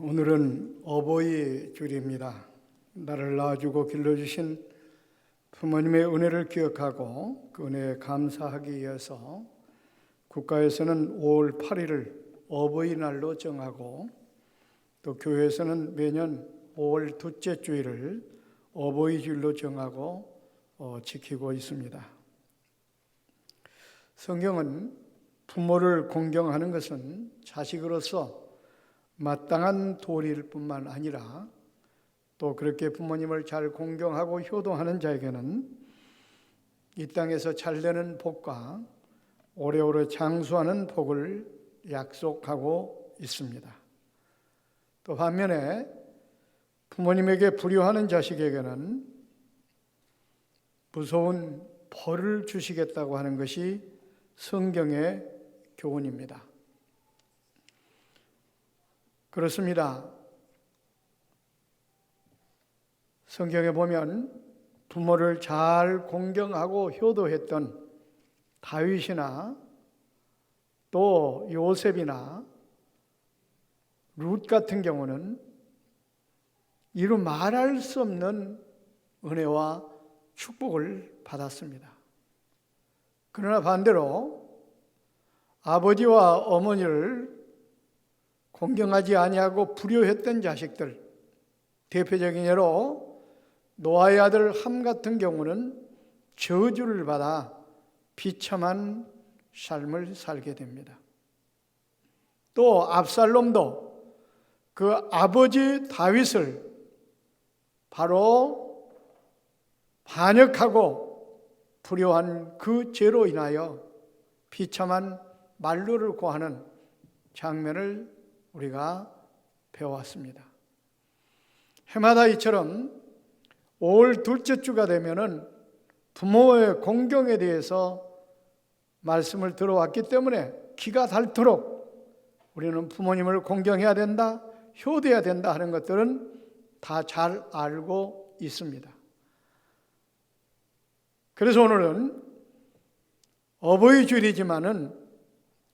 오늘은 어버이 주일입니다. 나를 낳아주고 길러주신 부모님의 은혜를 기억하고 그 은혜에 감사하기 위해서 국가에서는 5월 8일을 어버이날로 정하고 또 교회에서는 매년 5월 둘째 주일을 어버이 주일로 정하고 지키고 있습니다. 성경은 부모를 공경하는 것은 자식으로서 마땅한 도리일 뿐만 아니라 또 그렇게 부모님을 잘 공경하고 효도하는 자에게는 이 땅에서 잘 되는 복과 오래오래 장수하는 복을 약속하고 있습니다. 또 반면에 부모님에게 불효하는 자식에게는 무서운 벌을 주시겠다고 하는 것이 성경의 교훈입니다. 그렇습니다. 성경에 보면 부모를 잘 공경하고 효도했던 다윗이나 또 요셉이나 룻 같은 경우는 이루 말할 수 없는 은혜와 축복을 받았습니다. 그러나 반대로 아버지와 어머니를 공경하지 아니하고 불효했던 자식들, 대표적인 예로 노아의 아들 함 같은 경우는 저주를 받아 비참한 삶을 살게 됩니다. 또 압살롬도 그 아버지 다윗을 바로 반역하고 불효한 그 죄로 인하여 비참한 만류를 고하는 장면을 우리가 배워왔습니다. 해마다 이처럼 5월 둘째 주가 되면은 부모의 공경에 대해서 말씀을 들어왔기 때문에 기가 닳도록 우리는 부모님을 공경해야 된다, 효도해야 된다 하는 것들은 다 잘 알고 있습니다. 그래서 오늘은 어버이 주일이지만은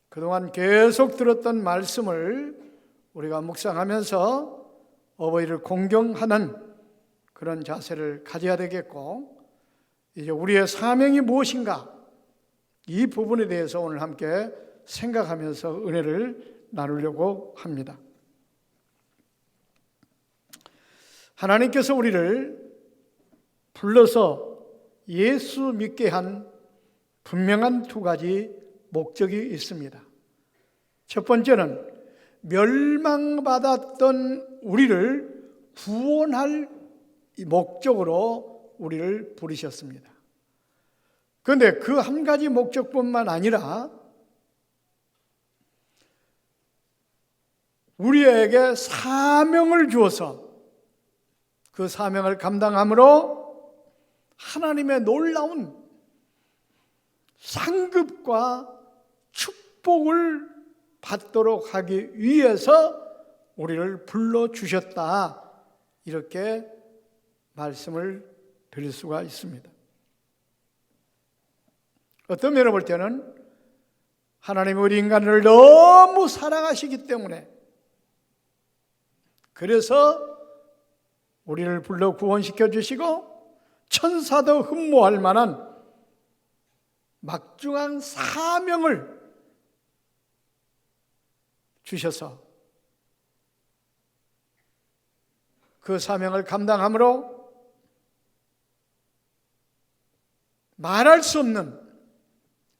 그동안 계속 들었던 말씀을 우리가 묵상하면서 어버이를 공경하는 그런 자세를 가져야 되겠고, 이제 우리의 사명이 무엇인가, 이 부분에 대해서 오늘 함께 생각하면서 은혜를 나누려고 합니다. 하나님께서 우리를 불러서 예수 믿게 한 분명한 두 가지 목적이 있습니다. 첫 번째는 멸망받았던 우리를 구원할 목적으로 우리를 부르셨습니다. 그런데 그 한 가지 목적뿐만 아니라 우리에게 사명을 주어서 그 사명을 감당함으로 하나님의 놀라운 상급과 축복을 받도록 하기 위해서 우리를 불러주셨다, 이렇게 말씀을 드릴 수가 있습니다. 어떤 면을 볼 때는 하나님이 우리 인간을 너무 사랑하시기 때문에 그래서 우리를 불러 구원시켜 주시고 천사도 흠모할 만한 막중한 사명을 주셔서 그 사명을 감당함으로 말할 수 없는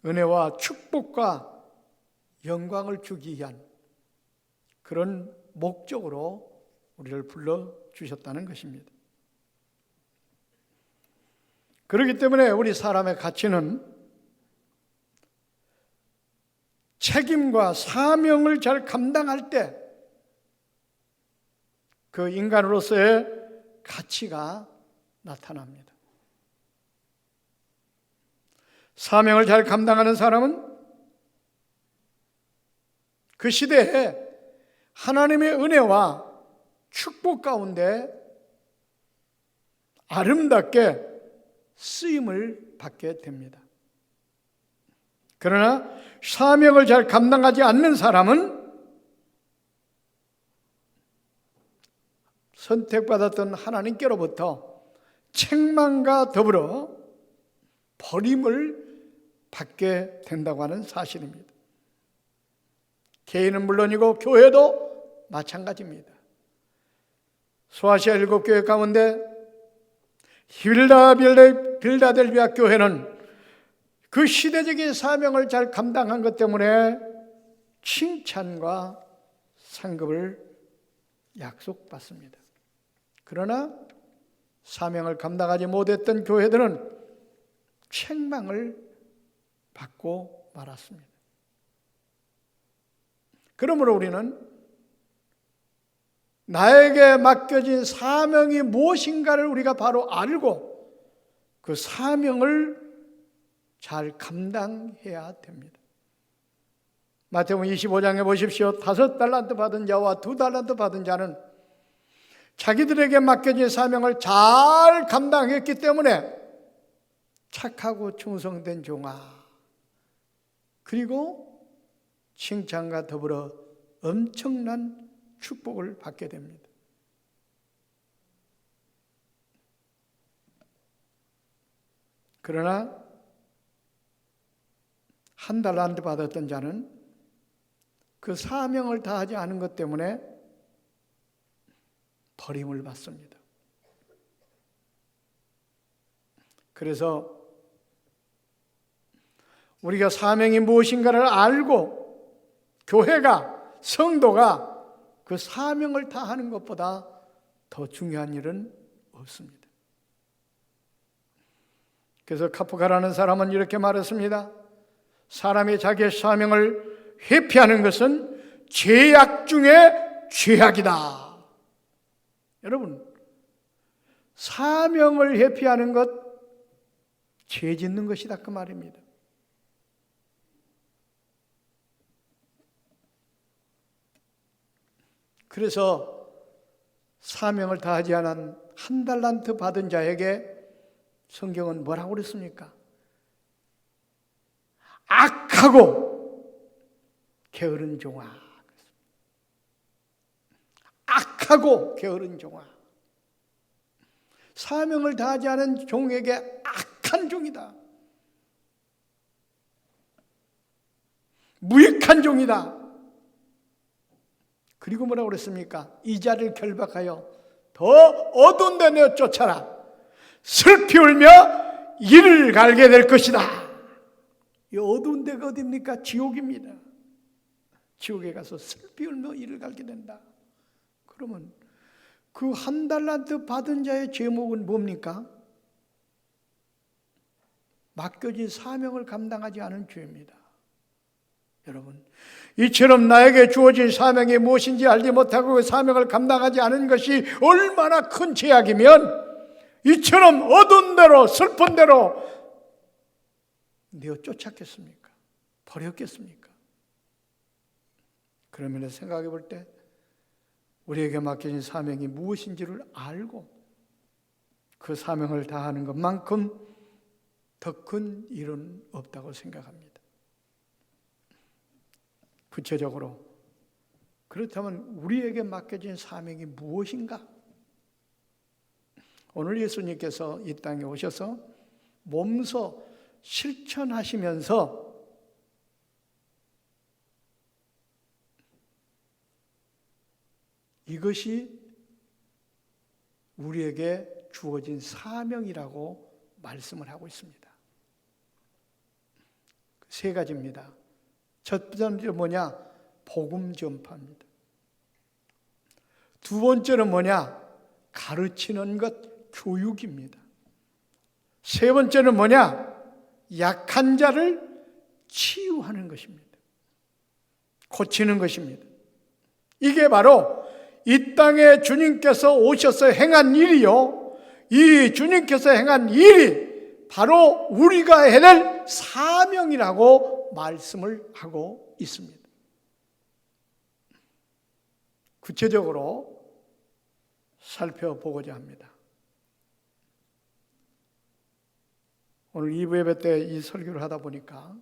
은혜와 축복과 영광을 주기 위한 그런 목적으로 우리를 불러주셨다는 것입니다. 그렇기 때문에 우리 사람의 가치는 책임과 사명을 잘 감당할 때 그 인간으로서의 가치가 나타납니다. 사명을 잘 감당하는 사람은 그 시대에 하나님의 은혜와 축복 가운데 아름답게 쓰임을 받게 됩니다. 그러나 사명을 잘 감당하지 않는 사람은 선택받았던 하나님께로부터 책망과 더불어 버림을 받게 된다고 하는 사실입니다. 개인은 물론이고 교회도 마찬가지입니다. 소아시아 7교회 가운데 빌라델비아 교회는 그 시대적인 사명을 잘 감당한 것 때문에 칭찬과 상급을 약속받습니다. 그러나 사명을 감당하지 못했던 교회들은 책망을 받고 말았습니다. 그러므로 우리는 나에게 맡겨진 사명이 무엇인가를 우리가 바로 알고 그 사명을 잘 감당해야 됩니다. 마태복음 25장에 보십시오. 5달란트 받은 자와 2달란트 받은 자는 자기들에게 맡겨진 사명을 잘 감당했기 때문에 착하고 충성된 종아, 그리고 칭찬과 더불어 엄청난 축복을 받게 됩니다. 그러나 1달란트 받았던 자는 그 사명을 다하지 않은 것 때문에 버림을 받습니다. 그래서 우리가 사명이 무엇인가를 알고 교회가, 성도가 그 사명을 다하는 것보다 더 중요한 일은 없습니다. 그래서 카프카라는 사람은 이렇게 말했습니다. 사람이 자기의 사명을 회피하는 것은 죄악 중에 죄악이다. 여러분, 사명을 회피하는 것, 죄 짓는 것이다 그 말입니다. 그래서 사명을 다하지 않은 1달란트 받은 자에게 성경은 뭐라고 그랬습니까? 악하고 게으른 종아. 악하고 게으른 종아. 사명을 다하지 않은 종에게 악한 종이다. 무익한 종이다. 그리고 뭐라고 그랬습니까? 이 자를 결박하여 더 어두운 데 내어 쫓아라. 슬피 울며 이를 갈게 될 것이다. 이 어두운 데가 어디입니까? 지옥입니다. 지옥에 가서 슬피 울며 이를 갈게 된다. 그러면 그 1달란트 받은 자의 제목은 뭡니까? 맡겨진 사명을 감당하지 않은 죄입니다. 여러분, 이처럼 나에게 주어진 사명이 무엇인지 알지 못하고 그 사명을 감당하지 않은 것이 얼마나 큰 죄악이면 이처럼 어두운 대로 슬픈 대로 내어 쫓았겠습니까? 버렸겠습니까? 그런 면에서 생각해 볼 때 우리에게 맡겨진 사명이 무엇인지를 알고 그 사명을 다하는 것만큼 더 큰 일은 없다고 생각합니다. 구체적으로 그렇다면 우리에게 맡겨진 사명이 무엇인가? 오늘 예수님께서 이 땅에 오셔서 몸소 실천하시면서 이것이 우리에게 주어진 사명이라고 말씀을 하고 있습니다. 3가지입니다. 첫 번째 뭐냐? 복음 전파입니다. 두 번째는 뭐냐? 가르치는 것, 교육입니다. 세 번째는 뭐냐? 약한 자를 치유하는 것입니다. 고치는 것입니다. 이게 바로 이 땅에 주님께서 오셔서 행한 일이요, 이 주님께서 행한 일이 바로 우리가 해낼 사명이라고 말씀을 하고 있습니다. 구체적으로 살펴보고자 합니다. 오늘 2부 예배 때 이 설교를 하다 보니까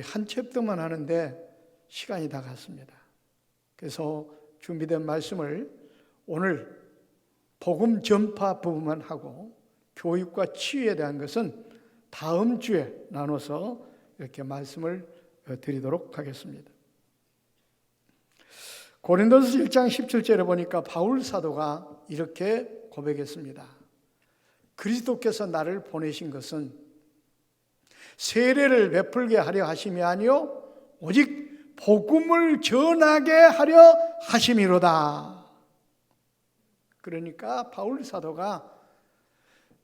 한 챕터만 하는데 시간이 다 갔습니다. 그래서 준비된 말씀을 오늘 복음 전파 부분만 하고 교육과 치유에 대한 것은 다음 주에 나눠서 이렇게 말씀을 드리도록 하겠습니다. 고린도서 1장 17절에 보니까 바울 사도가 이렇게 고백했습니다. 그리스도께서 나를 보내신 것은 세례를 베풀게 하려 하심이 아니요 오직 복음을 전하게 하려 하심이로다. 그러니까 바울 사도가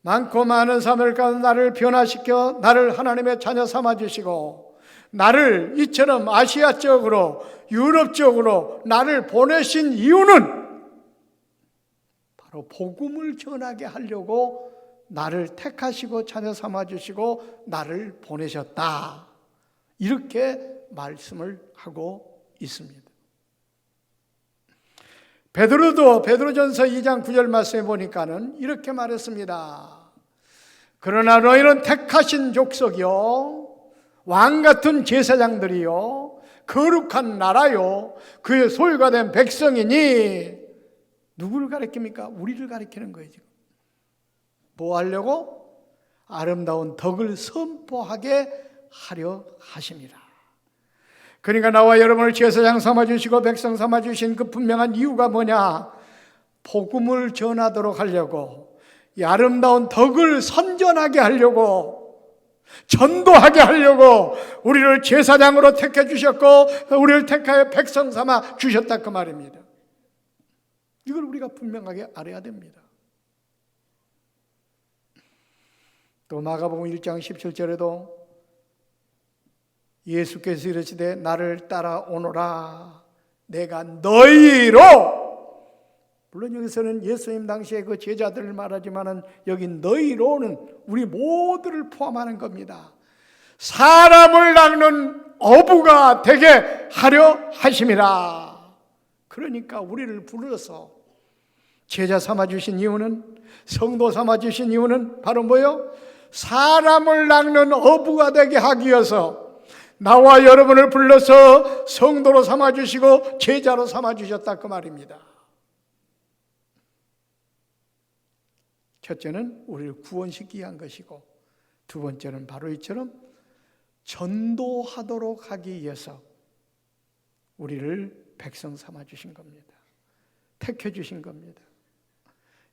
많고 많은 사람들 가운데 나를 변화시켜 나를 하나님의 자녀 삼아주시고 나를 이처럼 아시아 쪽으로 유럽 쪽으로 나를 보내신 이유는 바로 복음을 전하게 하려고 나를 택하시고 자녀 삼아주시고 나를 보내셨다. 이렇게 말씀을 하고 있습니다. 베드로도 베드로전서 2장 9절 말씀에 보니까는 이렇게 말했습니다. 그러나 너희는 택하신 족속이요 왕같은 제사장들이요 거룩한 나라요 그의 소유가 된 백성이니 누구를 가리킵니까? 우리를 가리키는 거예요. 지금 뭐 하려고? 아름다운 덕을 선포하게 하려 하십니다. 그러니까 나와 여러분을 제사장 삼아주시고 백성 삼아주신 그 분명한 이유가 뭐냐? 복음을 전하도록 하려고, 이 아름다운 덕을 선전하게 하려고, 전도하게 하려고 우리를 제사장으로 택해 주셨고 우리를 택하여 백성 삼아 주셨다 그 말입니다. 이걸 우리가 분명하게 알아야 됩니다. 또 마가복음 1장 17절에도 예수께서 이르시되 나를 따라오너라 내가 너희로, 물론 여기서는 예수님 당시에 그 제자들을 말하지만은 여기 너희로는 우리 모두를 포함하는 겁니다. 사람을 낚는 어부가 되게 하려 하심이라. 그러니까 우리를 불러서 제자 삼아주신 이유는, 성도 삼아주신 이유는 바로 뭐예요? 사람을 낚는 어부가 되게 하기 위해서 나와 여러분을 불러서 성도로 삼아주시고 제자로 삼아주셨다 그 말입니다. 첫째는 우리를 구원시키기 위한 것이고 두 번째는 바로 이처럼 전도하도록 하기 위해서 우리를 백성 삼아주신 겁니다. 택해 주신 겁니다.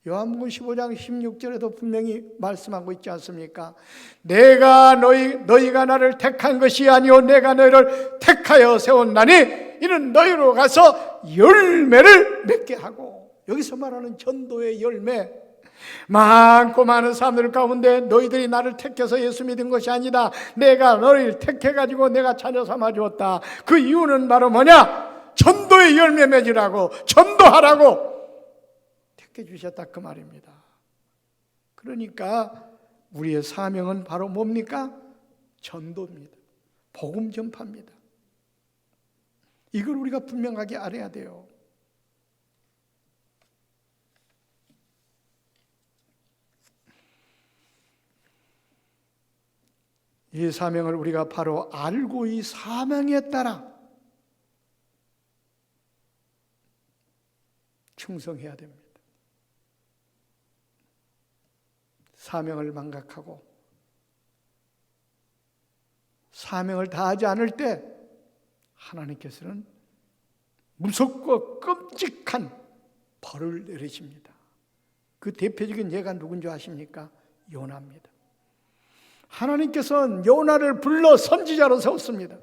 요한복음 15장 16절에도 분명히 말씀하고 있지 않습니까? 내가 너희가 나를 택한 것이 아니오 내가 너희를 택하여 세웠나니 이는 너희로 가서 열매를 맺게 하고, 여기서 말하는 전도의 열매, 많고 많은 사람들 가운데 너희들이 나를 택해서 예수 믿은 것이 아니다. 내가 너희를 택해가지고 내가 자녀 삼아주었다. 그 이유는 바로 뭐냐? 전도의 열매 맺으라고, 전도하라고 택해 주셨다 그 말입니다. 그러니까 우리의 사명은 바로 뭡니까? 전도입니다. 복음 전파입니다. 이걸 우리가 분명하게 알아야 돼요. 이 사명을 우리가 바로 알고 이 사명에 따라 충성해야 됩니다. 사명을 망각하고 사명을 다하지 않을 때 하나님께서는 무섭고 끔찍한 벌을 내리십니다. 그 대표적인 예가 누군지 아십니까? 요나입니다. 하나님께서는 요나를 불러 선지자로 세웠습니다.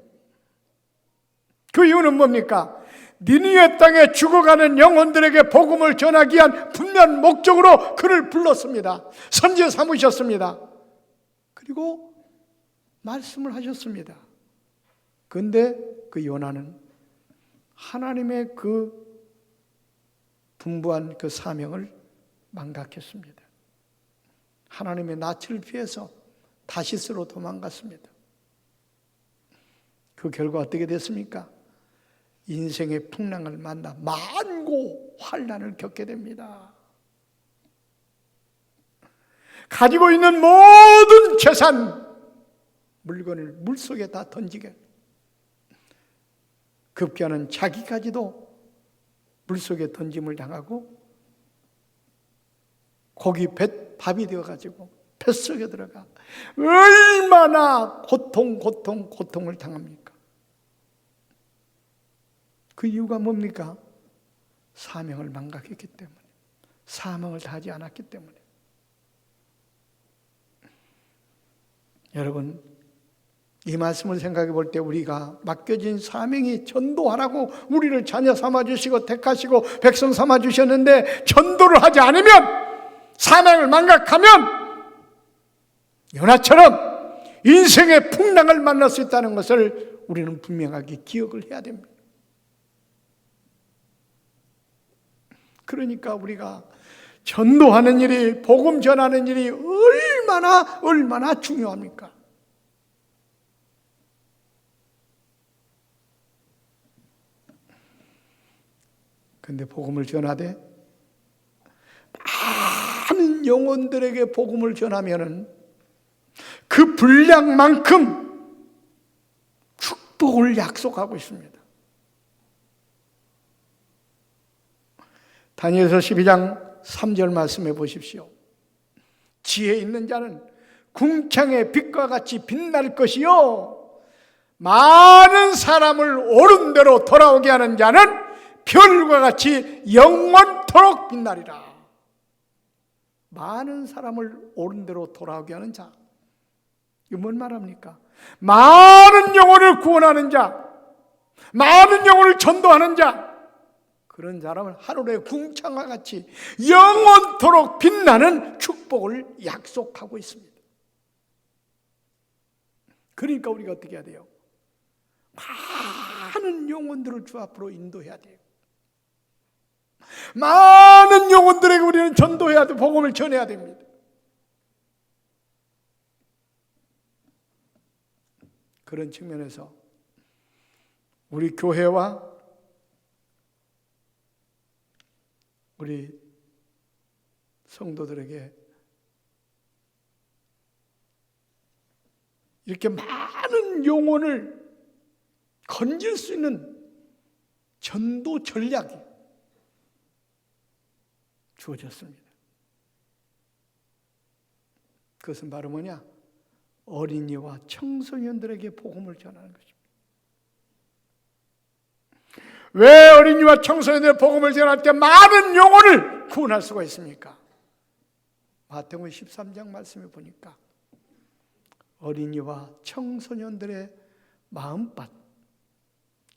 그 이유는 뭡니까? 니느웨 땅에 죽어가는 영혼들에게 복음을 전하기 위한 분명한 목적으로 그를 불렀습니다. 선지자 삼으셨습니다. 그리고 말씀을 하셨습니다. 그런데 그 요나는 하나님의 그 분부한 그 사명을 망각했습니다. 하나님의 낯을 피해서 다시스로 도망갔습니다. 그 결과 어떻게 됐습니까? 인생의 풍랑을 만나 만고 환난을 겪게 됩니다. 가지고 있는 모든 재산, 물건을 물속에 다 던지게, 급기야는 자기까지도 물속에 던짐을 당하고 고기 밥이 되어가지고 뱃속에 들어가 얼마나 고통을 당합니까? 그 이유가 뭡니까? 사명을 망각했기 때문에, 사명을 다하지 않았기 때문에. 여러분, 이 말씀을 생각해 볼 때 우리가 맡겨진 사명이 전도하라고 우리를 자녀 삼아주시고 택하시고 백성 삼아주셨는데 전도를 하지 않으면, 사명을 망각하면 요나처럼 인생의 풍랑을 만날 수 있다는 것을 우리는 분명하게 기억을 해야 됩니다. 그러니까 우리가 전도하는 일이, 복음 전하는 일이 얼마나 중요합니까? 근데 복음을 전하되 많은 영혼들에게 복음을 전하면은 그 분량만큼 축복을 약속하고 있습니다. 다니엘서 12장 3절 말씀해 보십시오. 지혜 있는 자는 궁창의 빛과 같이 빛날 것이요, 많은 사람을 옳은 대로 돌아오게 하는 자는 별과 같이 영원토록 빛나리라. 많은 사람을 옳은 대로 돌아오게 하는 자, 이거 뭔 말합니까? 많은 영혼을 구원하는 자, 많은 영혼을 전도하는 자, 그런 사람은 하늘의 궁창과 같이 영원토록 빛나는 축복을 약속하고 있습니다. 그러니까 우리가 어떻게 해야 돼요? 많은 영혼들을 주 앞으로 인도해야 돼요. 많은 영혼들에게 우리는 전도해야 돼, 복음을 전해야 됩니다. 그런 측면에서 우리 교회와 우리 성도들에게 이렇게 많은 영혼을 건질 수 있는 전도 전략이 주어졌습니다. 그것은 바로 뭐냐? 어린이와 청소년들에게 복음을 전하는 것입니다. 왜 어린이와 청소년들의 복음을 전할 때 많은 영혼을 구원할 수가 있습니까? 마태복음 13장 말씀에 보니까 어린이와 청소년들의 마음밭,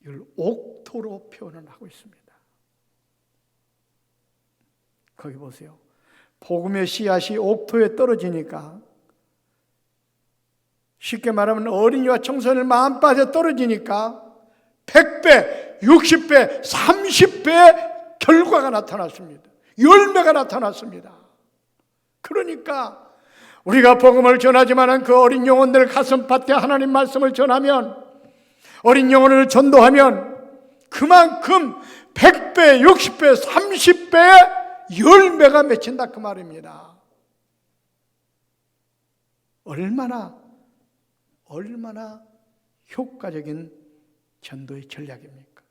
이걸 옥토로 표현을 하고 있습니다. 거기 보세요. 복음의 씨앗이 옥토에 떨어지니까, 쉽게 말하면 어린이와 청소년 마음밭에 떨어지니까 100배, 60배, 30배의 결과가 나타났습니다. 열매가 나타났습니다. 그러니까 우리가 복음을 전하지만 그 어린 영혼들 가슴밭에 하나님 말씀을 전하면, 어린 영혼을 전도하면 그만큼 100배, 60배, 30배의 열매가 맺힌다, 그 말입니다. 얼마나 효과적인 전도의 전략입니까?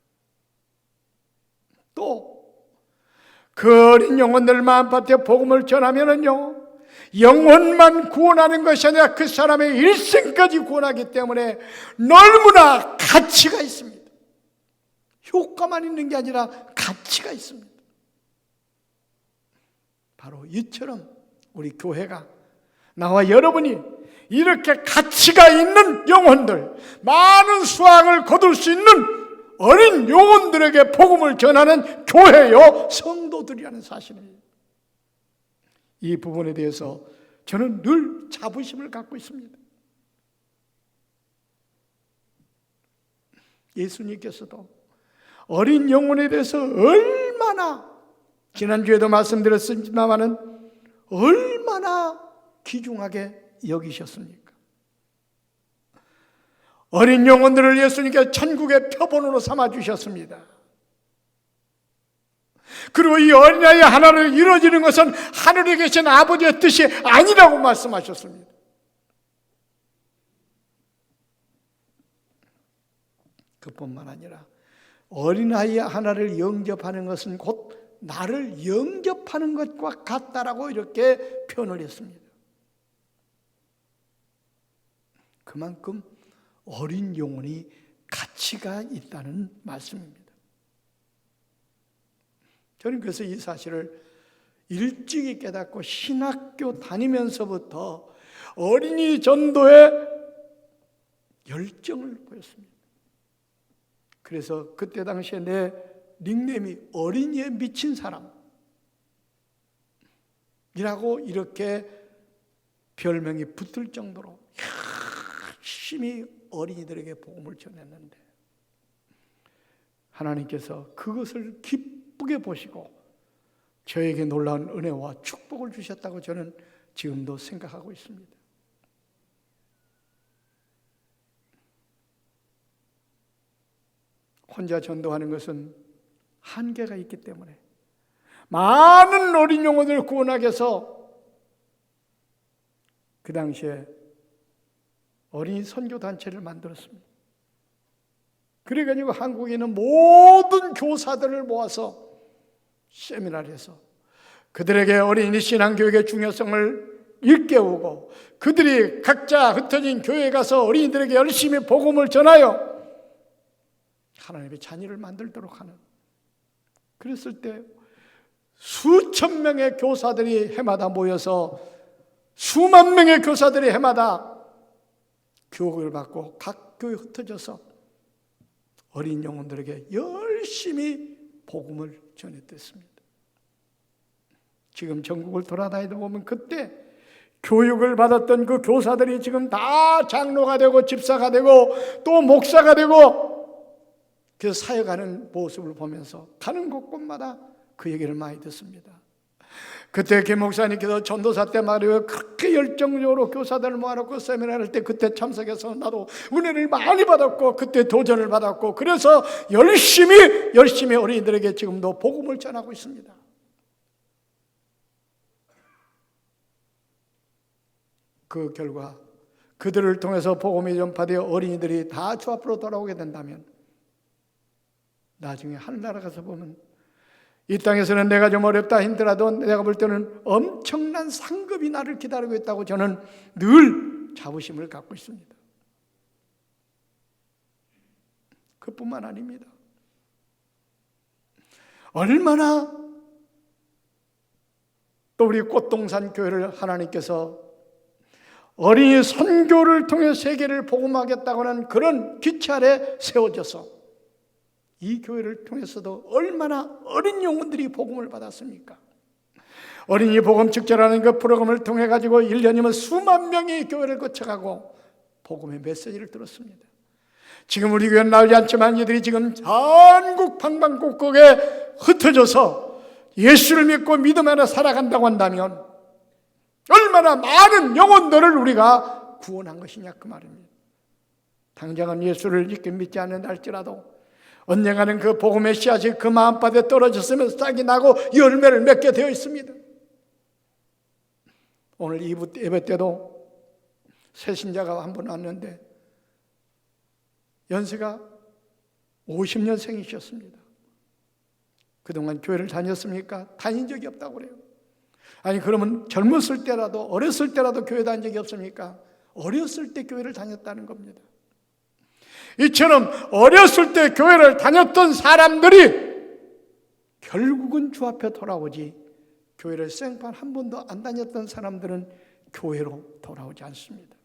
또 그 어린 영혼들 마음밭에 복음을 전하면은요, 영혼만 구원하는 것이 아니라 그 사람의 일생까지 구원하기 때문에 너무나 가치가 있습니다. 효과만 있는 게 아니라 가치가 있습니다. 바로 이처럼 우리 교회가, 나와 여러분이 이렇게 가치가 있는 영혼들, 많은 수확을 거둘 수 있는 어린 영혼들에게 복음을 전하는 교회요, 성도들이라는 사실입니다. 이 부분에 대해서 저는 늘 자부심을 갖고 있습니다. 예수님께서도 어린 영혼에 대해서 얼마나, 지난주에도 말씀드렸습니다마는 얼마나 귀중하게 여기셨습니까? 어린 영혼들을 예수님께서 천국의 표본으로 삼아주셨습니다. 그리고 이 어린아이 하나를 이루어지는 것은 하늘에 계신 아버지의 뜻이 아니라고 말씀하셨습니다. 그뿐만 아니라 어린아이 하나를 영접하는 것은 곧 나를 영접하는 것과 같다라고 이렇게 표현을 했습니다. 그만큼 어린 영혼이 가치가 있다는 말씀입니다. 저는 그래서 이 사실을 일찍이 깨닫고 신학교 다니면서부터 어린이 전도에 열정을 보였습니다. 그래서 그때 당시에 내 닉네임이 어린이에 미친 사람이라고 이렇게 별명이 붙을 정도로 열심히 어린이들에게 복음을 전했는데, 하나님께서 그것을 기쁘게 보시고 저에게 놀라운 은혜와 축복을 주셨다고 저는 지금도 생각하고 있습니다. 혼자 전도하는 것은 한계가 있기 때문에 많은 어린 영혼들을 구원하기 위해서 그 당시에 어린이 선교단체를 만들었습니다. 그래가지고 한국에 있는 모든 교사들을 모아서 세미나를 해서 그들에게 어린이 신앙교육의 중요성을 일깨우고, 그들이 각자 흩어진 교회에 가서 어린이들에게 열심히 복음을 전하여 하나님의 자녀를 만들도록 하는, 그랬을 때 수천 명의 교사들이 해마다 모여서 수만 명의 교사들이 해마다 교육을 받고 각 교회에 흩어져서 어린 영혼들에게 열심히 복음을 전했댔습니다. 지금 전국을 돌아다니다 보면 그때 교육을 받았던 그 교사들이 지금 다 장로가 되고 집사가 되고 또 목사가 되고 그 사역하는 모습을 보면서 가는 곳곳마다 그 얘기를 많이 듣습니다. 그때 김 목사님께서 전도사 때 말이에요, 그렇게 열정적으로 교사들을 모아놓고 세미나를 할 때 그때 참석해서 나도 은혜를 많이 받았고 그때 도전을 받았고, 그래서 열심히 어린이들에게 지금도 복음을 전하고 있습니다. 그 결과 그들을 통해서 복음이 전파되어 어린이들이 다 주 앞으로 돌아오게 된다면 나중에 하늘나라 가서 보면 이 땅에서는 내가 좀 어렵다 힘들어도 내가 볼 때는 엄청난 상급이 나를 기다리고 있다고 저는 늘 자부심을 갖고 있습니다. 그뿐만 아닙니다. 얼마나 또 우리 꽃동산 교회를 하나님께서 어린이 선교를 통해 세계를 복음하겠다고 하는 그런 기치 아래 세워져서 이 교회를 통해서도 얼마나 어린 영혼들이 복음을 받았습니까? 어린이 복음 축제라는 그 프로그램을 통해 가지고 1년이면 수만 명이 교회를 거쳐가고 복음의 메시지를 들었습니다. 지금 우리 교회는 나오지 않지만 이들이 지금 전국 방방곡곡에 흩어져서 예수를 믿고 믿음 안에 살아간다고 한다면 얼마나 많은 영혼들을 우리가 구원한 것이냐 그 말입니다. 당장은 예수를 이렇게 믿지 않는다 할지라도 언젠가는 그 복음의 씨앗이 그 마음밭에 떨어졌으면 싹이 나고 열매를 맺게 되어 있습니다. 오늘 예배 때도 새 신자가 한 분 왔는데 연세가 50년생이셨습니다. 그동안 교회를 다녔습니까? 다닌 적이 없다고 그래요. 아니 그러면 젊었을 때라도 어렸을 때라도 교회 다닌 적이 없습니까? 어렸을 때 교회를 다녔다는 겁니다. 이처럼 어렸을 때 교회를 다녔던 사람들이 결국은 주 앞에 돌아오지, 교회를 생판 한 번도 안 다녔던 사람들은 교회로 돌아오지 않습니다.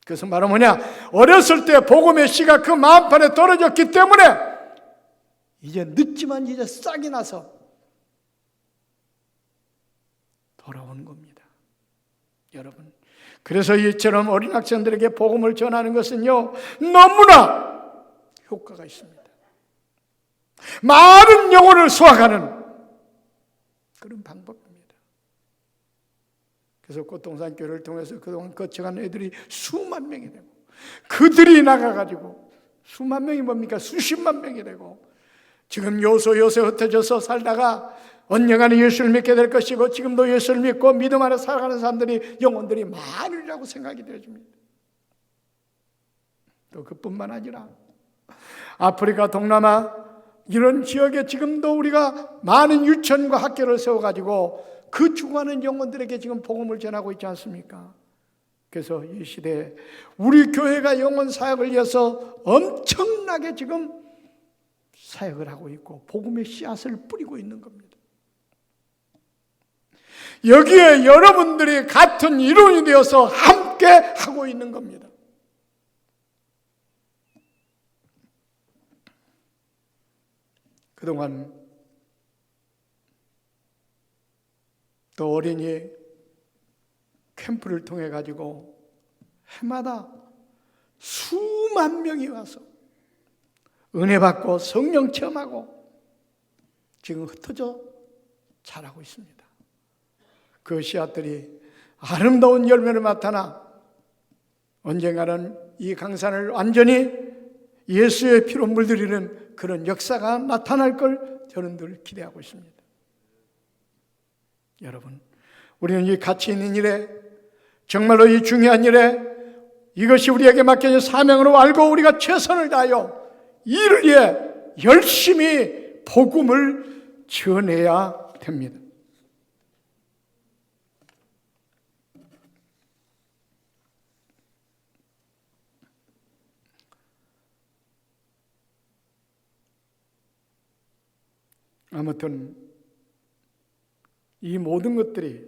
그래서 말은 뭐냐? 어렸을 때 복음의 씨가 그 마음판에 떨어졌기 때문에 이제 늦지만 이제 싹이 나서 돌아오는 겁니다. 여러분, 그래서 이처럼 어린 학생들에게 복음을 전하는 것은요 너무나 효과가 있습니다. 많은 영혼을 수확하는 그런 방법입니다. 그래서 꽃동산 교회를 통해서 그동안 거쳐간 애들이 수만 명이 되고, 그들이 나가가지고 수만 명이 뭡니까? 수십만 명이 되고, 지금 요소에 흩어져서 살다가 언젠가는 예수를 믿게 될 것이고 지금도 예수를 믿고 믿음 안에 살아가는 사람들이, 영혼들이 많으리라고 생각이 되어집니다. 또 그뿐만 아니라 아프리카, 동남아, 이런 지역에 지금도 우리가 많은 유치원과 학교를 세워가지고 그 죽어가는 영혼들에게 지금 복음을 전하고 있지 않습니까? 그래서 이 시대에 우리 교회가 영혼 사역을 위해서 엄청나게 지금 사역을 하고 있고 복음의 씨앗을 뿌리고 있는 겁니다. 여기에 여러분들이 같은 일원이 되어서 함께 하고 있는 겁니다. 그동안 또 어린이 캠프를 통해 가지고 해마다 수만 명이 와서 은혜 받고 성령 체험하고 지금 흩어져 자라고 있습니다. 그 씨앗들이 아름다운 열매를 맡아나 언젠가는 이 강산을 완전히 예수의 피로 물들이는 그런 역사가 나타날 걸 저는 늘 기대하고 있습니다. 여러분, 우리는 이 가치 있는 일에, 정말로 이 중요한 일에 이것이 우리에게 맡겨진 사명으로 알고 우리가 최선을 다하여 이를 위해 열심히 복음을 전해야 됩니다. 아무튼 이 모든 것들이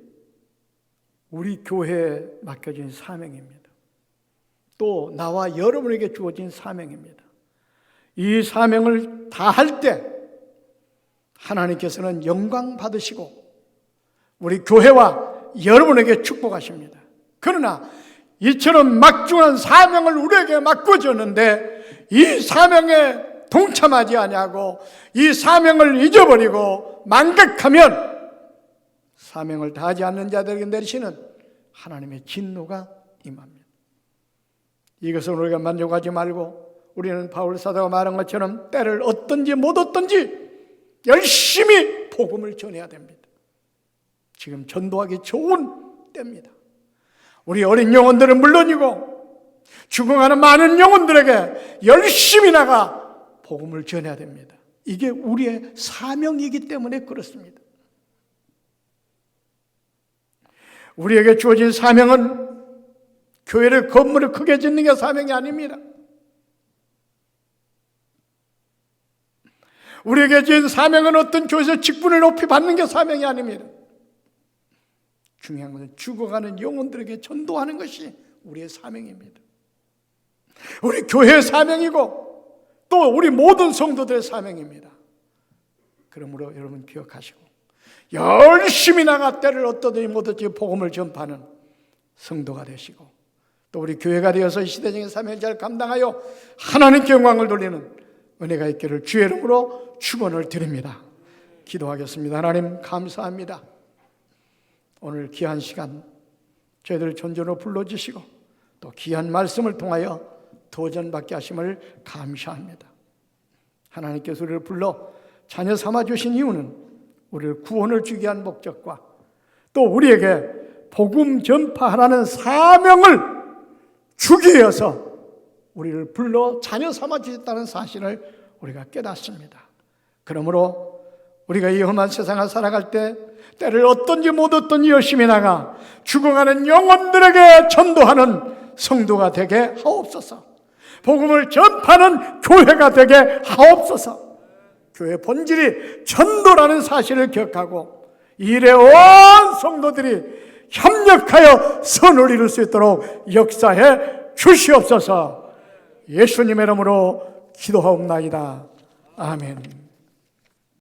우리 교회에 맡겨진 사명입니다. 또 나와 여러분에게 주어진 사명입니다. 이 사명을 다할 때 하나님께서는 영광 받으시고 우리 교회와 여러분에게 축복하십니다. 그러나 이처럼 막중한 사명을 우리에게 맡겨줬는데 이 사명에 동참하지 아니하고 이 사명을 잊어버리고 망각하면 사명을 다하지 않는 자들에게 내리시는 하나님의 진노가 임합니다. 이것을 우리가 만족하지 말고 우리는 바울 사도가 말한 것처럼 때를 얻든지 못 얻든지 열심히 복음을 전해야 됩니다. 지금 전도하기 좋은 때입니다. 우리 어린 영혼들은 물론이고 죽어가는 많은 영혼들에게 열심히 나가 복음을 전해야 됩니다. 이게 우리의 사명이기 때문에 그렇습니다. 우리에게 주어진 사명은 교회를 건물을 크게 짓는 게 사명이 아닙니다. 우리에게 주어진 사명은 어떤 교회에서 직분을 높이 받는 게 사명이 아닙니다. 중요한 것은 죽어가는 영혼들에게 전도하는 것이 우리의 사명입니다. 우리 교회의 사명이고 또 우리 모든 성도들의 사명입니다. 그러므로 여러분 기억하시고 열심히 나가 때를 얻든지 못 얻든지 복음을 전파하는 성도가 되시고 또 우리 교회가 되어서 이 시대적인 사명을 잘 감당하여 하나님께 영광을 돌리는 은혜가 있기를 주의 이름으로 축원을 드립니다. 기도하겠습니다. 하나님 감사합니다. 오늘 귀한 시간 저희들 존전으로 불러주시고 또 귀한 말씀을 통하여 도전받게 하심을 감사합니다. 하나님께서 우리를 불러 자녀 삼아주신 이유는 우리를 구원을 주기 위한 목적과 또 우리에게 복음 전파하라는 사명을 주기 위해서 우리를 불러 자녀 삼아주셨다는 사실을 우리가 깨닫습니다. 그러므로 우리가 이 험한 세상을 살아갈 때 때를 얻든지 못 얻든지 열심히 나가 죽어가는 영혼들에게 전도하는 성도가 되게 하옵소서. 복음을 전파하는 교회가 되게 하옵소서. 교회 본질이 전도라는 사실을 기억하고 이 일에 온 성도들이 협력하여 선을 이룰 수 있도록 역사해 주시옵소서. 예수님의 이름으로 기도하옵나이다. 아멘.